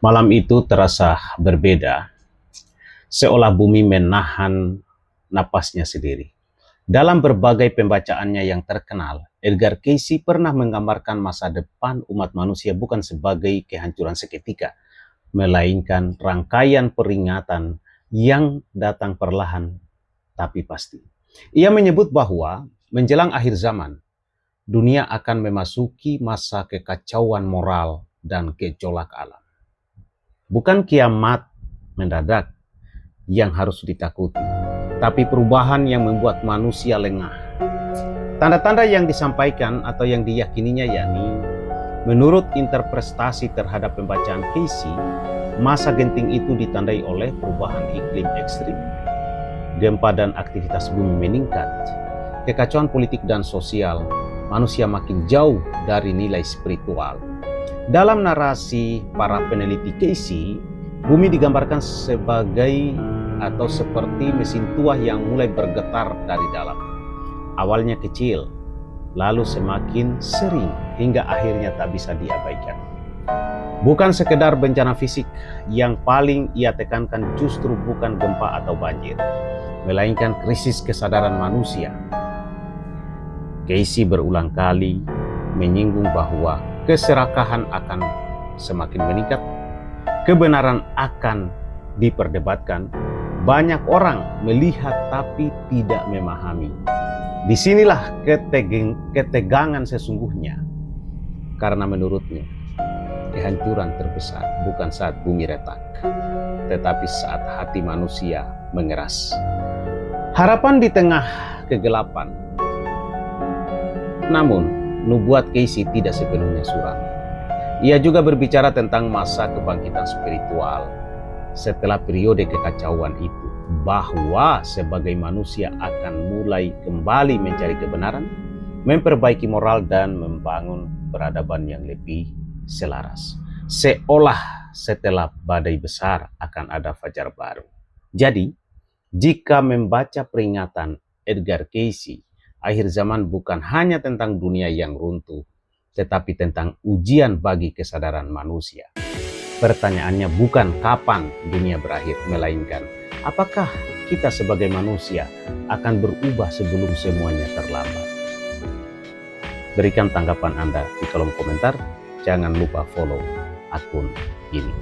Malam itu terasa berbeda, seolah bumi menahan napasnya sendiri. Dalam berbagai pembacaannya yang terkenal, Edgar Cayce pernah menggambarkan masa depan umat manusia bukan sebagai kehancuran seketika, melainkan rangkaian peringatan yang datang perlahan tapi pasti. Ia menyebut bahwa menjelang akhir zaman, dunia akan memasuki masa kekacauan moral dan gejolak alam. Bukan kiamat mendadak yang harus ditakuti, tapi perubahan yang membuat manusia lengah. Tanda-tanda yang disampaikan atau yang diyakininya yakni, menurut interpretasi terhadap pembacaan Cayce, masa genting itu ditandai oleh perubahan iklim ekstrim, gempa dan aktivitas bumi meningkat, kekacauan politik dan sosial, manusia makin jauh dari nilai spiritual. Dalam narasi para peneliti Cayce, bumi digambarkan sebagai atau seperti mesin tuah yang mulai bergetar dari dalam. Awalnya kecil, lalu semakin sering hingga akhirnya tak bisa diabaikan. Bukan sekedar bencana fisik, yang paling ia tekankan justru bukan gempa atau banjir, melainkan krisis kesadaran manusia. Cayce berulang kali menyinggung bahwa keserakahan akan semakin meningkat, kebenaran akan diperdebatkan, banyak orang melihat tapi tidak memahami. Disinilah ketegangan sesungguhnya, karena menurutnya kehancuran terbesar bukan saat bumi retak, tetapi saat hati manusia mengeras. Harapan di tengah kegelapan. Namun, nubuat Cayce tidak sepenuhnya suram. Ia juga berbicara tentang masa kebangkitan spiritual setelah periode kekacauan itu, bahwa sebagai manusia akan mulai kembali mencari kebenaran, memperbaiki moral dan membangun peradaban yang lebih selaras. Seolah setelah badai besar akan ada fajar baru. Jadi, jika membaca peringatan Edgar Cayce, akhir zaman bukan hanya tentang dunia yang runtuh, tetapi tentang ujian bagi kesadaran manusia. Pertanyaannya bukan kapan dunia berakhir, melainkan apakah kita sebagai manusia akan berubah sebelum semuanya terlambat. Berikan tanggapan Anda di kolom komentar. Jangan lupa follow akun ini.